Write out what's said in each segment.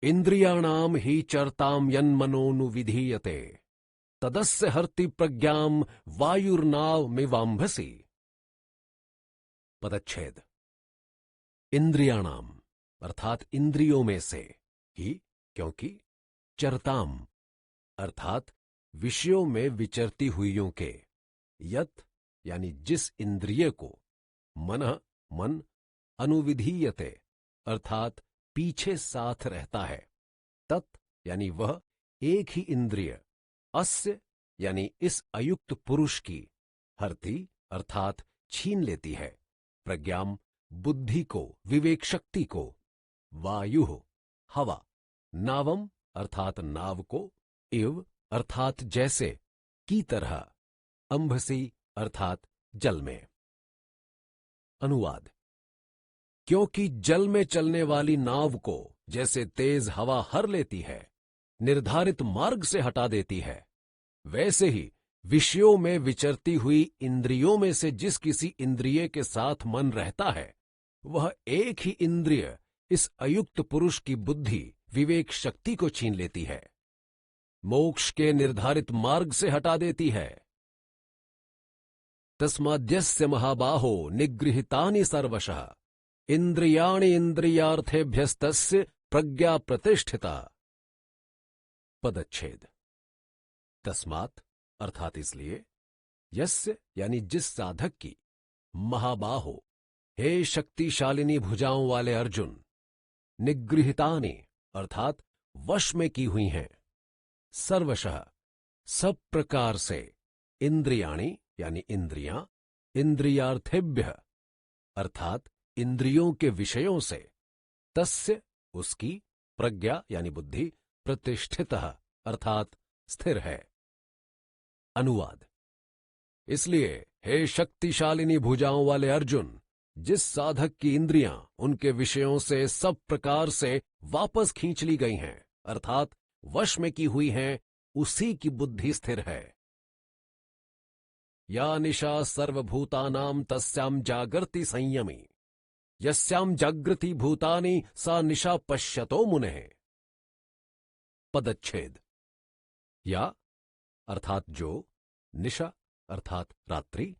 इंद्रियाणाम ही चरताम यन्मनोनुविधीयते तदस्य हर्ति प्रज्ञाम वायुर्नाव मिवाम्भसी। पदच्छेद। इंद्रियाणाम अर्थात इंद्रियों में से, ही क्योंकि, चरताम अर्थात विषयों में विचरती हुइयों के, यत यानी जिस इंद्रिय को, मनः मन, अनुविधीयते अर्थात पीछे साथ रहता है, तत् यानी वह एक ही इंद्रिय, अस्य यानी इस अयुक्त पुरुष की, हरति अर्थात छीन लेती है, प्रज्ञाम बुद्धि को, विवेक शक्ति को, वायु हवा, नावम अर्थात नाव को, इव अर्थात जैसे, की तरह, अंभसी अर्थात जल में। अनुवाद। क्योंकि जल में चलने वाली नाव को जैसे तेज हवा हर लेती है, निर्धारित मार्ग से हटा देती है, वैसे ही विषयों में विचरती हुई इंद्रियों में से जिस किसी इंद्रिय के साथ मन रहता है, वह एक ही इंद्रिय इस अयुक्त पुरुष की बुद्धि, विवेक शक्ति को छीन लेती है, मोक्ष के निर्धारित मार्ग से हटा देती है। तस्माद्यस्य महाबाहो निगृहीतानि सर्वशः इंद्रियाणि इंद्रियार्थेभ्यस्तस्य प्रज्ञा प्रतिष्ठिता। पदच्छेद। तस्मात् अर्थात इसलिए, यस्य यानी जिस साधक की, महाबाहो हे शक्तिशालिनी भुजाओं वाले अर्जुन, निगृहीतानि अर्थात वश में की हुई हैं, सर्वशः सब प्रकार से, इंद्रियाणि यानी इंद्रियां, इंद्रियार्थेभ्य अर्थात इंद्रियों के विषयों से, तस्य उसकी, प्रज्ञा यानी बुद्धि, प्रतिष्ठितः अर्थात स्थिर है। अनुवाद। इसलिए हे शक्तिशालिनी भुजाओं वाले अर्जुन, जिस साधक की इंद्रियां उनके विषयों से सब प्रकार से वापस खींच ली गई हैं, अर्थात वश में की हुई हैं, उसी की बुद्धि स्थिर है। या निशा सर्वभूतानां तस्यां जागर्ति संयमी, यस्यां जागृति भूतानि सा निशा पश्यतो मुनेः। पदच्छेद। या अर्थात जो, निशा अर्थात रात्रि,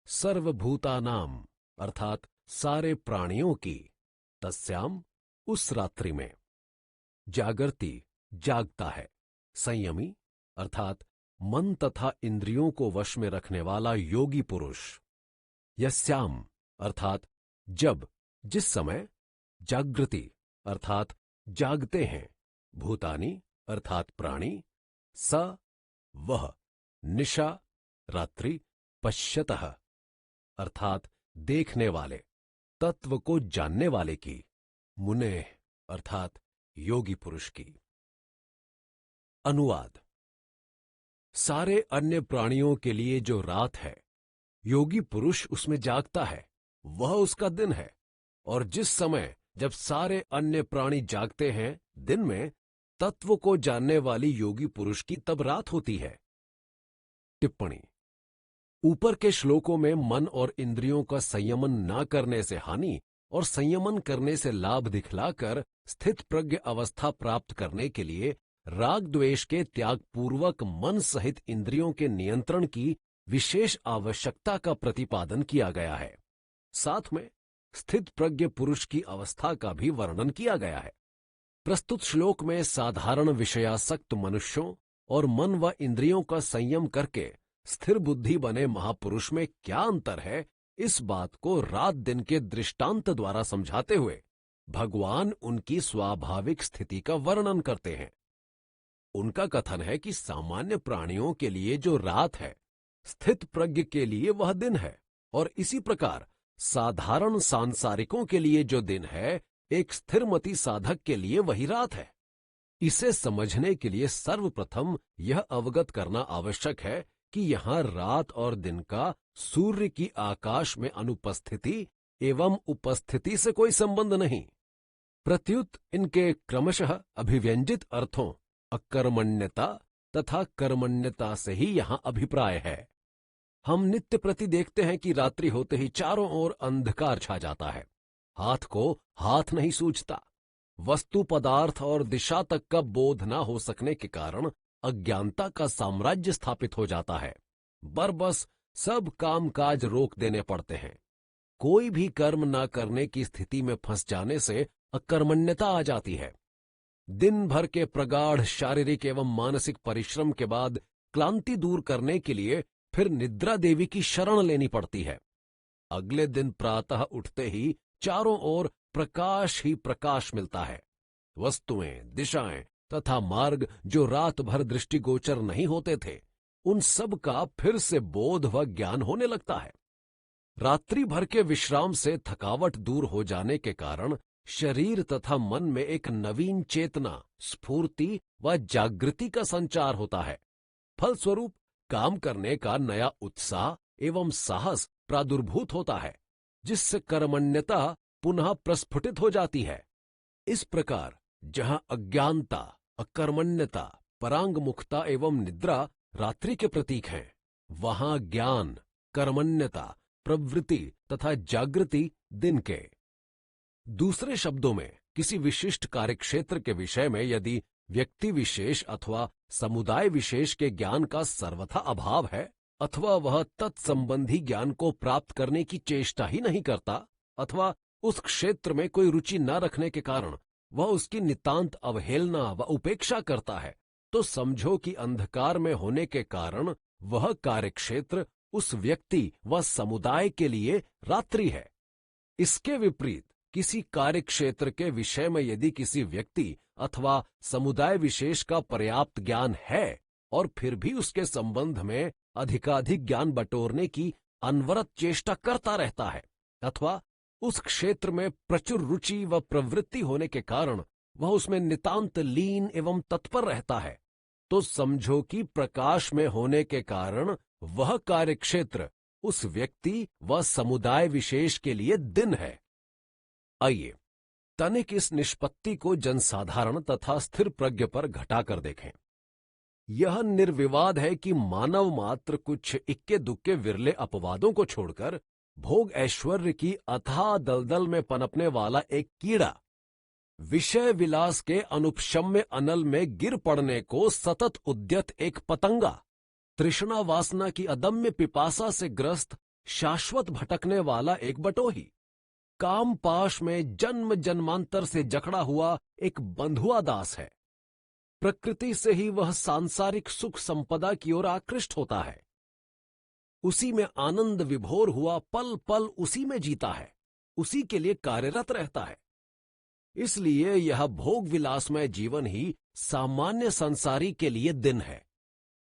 सर्वभूतानाम अर्थात सारे प्राणियों की, तस्याम उस रात्रि में, जागृति जागता है, संयमी अर्थात मन तथा इंद्रियों को वश में रखने वाला योगी पुरुष, यस्याम अर्थात जब, जिस समय, जागृति अर्थात जागते हैं, भूतानि अर्थात प्राणी, स वह, निशा रात्रि, पश्यतः अर्थात देखने वाले, तत्व को जानने वाले की, मुने अर्थात योगी पुरुष की। अनुवाद। सारे अन्य प्राणियों के लिए जो रात है, योगी पुरुष उसमें जागता है, वह उसका दिन है, और जिस समय जब सारे अन्य प्राणी जागते हैं, दिन में, तत्व को जानने वाली योगी पुरुष की तब रात होती है। टिप्पणी। ऊपर के श्लोकों में मन और इंद्रियों का संयमन न करने से हानि और संयमन करने से लाभ दिखलाकर स्थित प्रज्ञ अवस्था प्राप्त करने के लिए राग द्वेष के त्याग पूर्वक मन सहित इंद्रियों के नियंत्रण की विशेष आवश्यकता का प्रतिपादन किया गया है। साथ में स्थित प्रज्ञ पुरुष की अवस्था का भी वर्णन किया गया है। प्रस्तुत श्लोक में साधारण विषयासक्त मनुष्यों और मन व इंद्रियों का संयम करके स्थिर बुद्धि बने महापुरुष में क्या अंतर है, इस बात को रात दिन के दृष्टांत द्वारा समझाते हुए भगवान उनकी स्वाभाविक स्थिति का वर्णन करते हैं। उनका कथन है कि सामान्य प्राणियों के लिए जो रात है, स्थित प्रज्ञ के लिए वह दिन है, और इसी प्रकार साधारण सांसारिकों के लिए जो दिन है, एक स्थिरमति साधक के लिए वही रात है। इसे समझने के लिए सर्वप्रथम यह अवगत करना आवश्यक है कि यहां रात और दिन का सूर्य की आकाश में अनुपस्थिति एवं उपस्थिति से कोई संबंध नहीं। प्रत्युत इनके क्रमशः अभिव्यंजित अर्थों अकर्मण्यता तथा कर्मण्यता से ही यहां अभिप्राय है। हम नित्य प्रति देखते हैं कि रात्रि होते ही चारों ओर अंधकार छा जाता है, हाथ को हाथ नहीं सूझता, वस्तु पदार्थ और दिशा तक का बोध न हो सकने के कारण अज्ञानता का साम्राज्य स्थापित हो जाता है। बरबस सब कामकाज रोक देने पड़ते हैं। कोई भी कर्म न करने की स्थिति में फंस जाने से अकर्मण्यता आ जाती है। दिन भर के प्रगाढ़ शारीरिक एवं मानसिक परिश्रम के बाद क्लांति दूर करने के लिए फिर निद्रा देवी की शरण लेनी पड़ती है। अगले दिन प्रातः उठते ही चारों ओर प्रकाश ही प्रकाश मिलता है। वस्तुएं, दिशाएं तथा मार्ग जो रात भर दृष्टिगोचर नहीं होते थे, उन सब का फिर से बोध व ज्ञान होने लगता है। रात्रि भर के विश्राम से थकावट दूर हो जाने के कारण शरीर तथा मन में एक नवीन चेतना, स्फूर्ति व जागृति का संचार होता है। फलस्वरूप काम करने का नया उत्साह एवं साहस प्रादुर्भूत होता है, जिससे कर्मण्यता पुनः प्रस्फुटित हो जाती है। इस प्रकार जहां अज्ञानता, अकर्मण्यता, परांगमुखता एवं निद्रा रात्रि के प्रतीक हैं, वहां ज्ञान, कर्मण्यता, प्रवृत्ति तथा जागृति दिन के। दूसरे शब्दों में किसी विशिष्ट कार्यक्षेत्र के विषय में यदि व्यक्ति विशेष अथवा समुदाय विशेष के ज्ञान का सर्वथा अभाव है, अथवा वह तत्संबंधी ज्ञान को प्राप्त करने की चेष्टा ही नहीं करता, अथवा उस क्षेत्र में कोई रुचि न रखने के कारण वह उसकी नितांत अवहेलना व उपेक्षा करता है, तो समझो कि अंधकार में होने के कारण वह कार्यक्षेत्र उस व्यक्ति व समुदाय के लिए रात्रि है। इसके विपरीत किसी कार्यक्षेत्र के विषय में यदि किसी व्यक्ति अथवा समुदाय विशेष का पर्याप्त ज्ञान है और फिर भी उसके संबंध में अधिकाधिक ज्ञान बटोरने की अनवरत चेष्टा करता रहता है, अथवा उस क्षेत्र में प्रचुर रुचि व प्रवृत्ति होने के कारण वह उसमें नितांत लीन एवं तत्पर रहता है, तो समझो कि प्रकाश में होने के कारण वह कार्यक्षेत्र उस व्यक्ति व समुदाय विशेष के लिए दिन है। आइए तनिक इस निष्पत्ति को जनसाधारण तथा स्थिर प्रज्ञ पर घटाकर देखें। यह निर्विवाद है कि मानव मात्र कुछ इक्के दुक्के विरले अपवादों को छोड़कर भोग ऐश्वर्य की अथाह दलदल में पनपने वाला एक कीड़ा विषय विलास के अनुपशम्य अनल में गिर पड़ने को सतत उद्यत एक पतंगा, तृष्णा वासना की अदम्य पिपासा से ग्रस्त शाश्वत भटकने वाला एक बटोही, काम पाश में जन्म जन्मांतर से जकड़ा हुआ एक बंधुआ दास है। प्रकृति से ही वह सांसारिक सुख संपदा की ओर आकृष्ट होता है, उसी में आनंद विभोर हुआ पल पल उसी में जीता है, उसी के लिए कार्यरत रहता है। इसलिए यह भोग विलासमय जीवन ही सामान्य संसारी के लिए दिन है।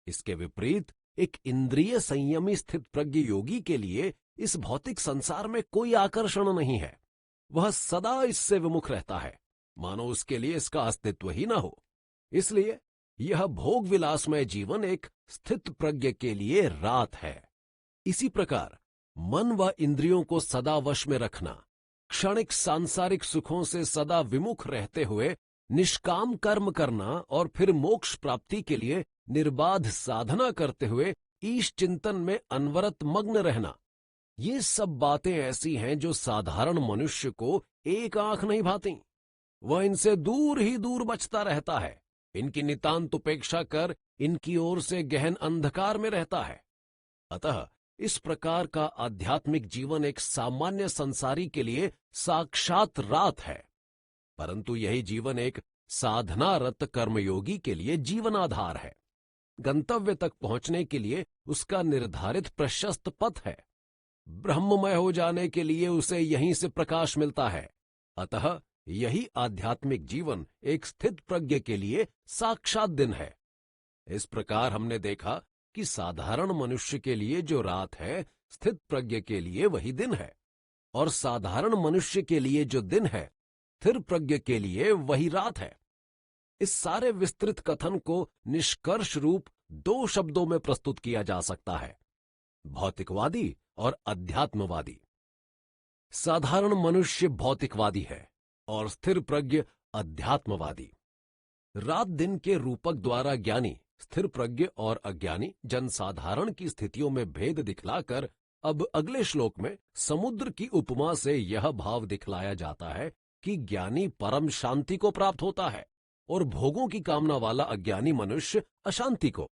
इसके विपरीत एक इंद्रिय संयमी स्थित प्रज्ञ योगी के लिए इस भौतिक संसार में कोई आकर्षण नहीं है। वह सदा इससे विमुख रहता है, मानो उसके लिए इसका अस्तित्व ही न हो। इसलिए यह भोग विलासमय जीवन एक स्थित प्रज्ञ के लिए रात है। इसी प्रकार मन व इंद्रियों को सदा वश में रखना, क्षणिक सांसारिक सुखों से सदा विमुख रहते हुए निष्काम कर्म करना और फिर मोक्ष प्राप्ति के लिए निर्बाध साधना करते हुए ईश चिंतन में अनवरत मग्न रहना, ये सब बातें ऐसी हैं जो साधारण मनुष्य को एक आंख नहीं भाती। वह इनसे दूर ही दूर बचता रहता है, इनकी नितांत उपेक्षा कर इनकी ओर से गहन अंधकार में रहता है। अतः इस प्रकार का आध्यात्मिक जीवन एक सामान्य संसारी के लिए साक्षात रात है, परंतु यही जीवन एक साधनारत कर्मयोगी के लिए जीवनाधार है। गंतव्य तक पहुंचने के लिए उसका निर्धारित प्रशस्त पथ है। ब्रह्ममय हो जाने के लिए उसे यहीं से प्रकाश मिलता है। अतः यही आध्यात्मिक जीवन एक स्थित प्रज्ञ के लिए साक्षात दिन है। इस प्रकार हमने देखा कि साधारण मनुष्य के लिए जो रात है, स्थित प्रज्ञ के लिए वही दिन है, और साधारण मनुष्य के लिए जो दिन है, स्थिर प्रज्ञ के लिए वही रात है। इस सारे विस्तृत कथन को निष्कर्ष रूप दो शब्दों में प्रस्तुत किया जा सकता है, भौतिकवादी और अध्यात्मवादी। साधारण मनुष्य भौतिकवादी है और स्थिर प्रज्ञ अध्यात्मवादी। रात दिन के रूपक द्वारा ज्ञानी, स्थिर प्रज्ञ और अज्ञानी जनसाधारण की स्थितियों में भेद दिखलाकर अब अगले श्लोक में समुद्र की उपमा से यह भाव दिखलाया जाता है कि ज्ञानी परम शांति को प्राप्त होता है और भोगों की कामना वाला अज्ञानी मनुष्य अशांति को।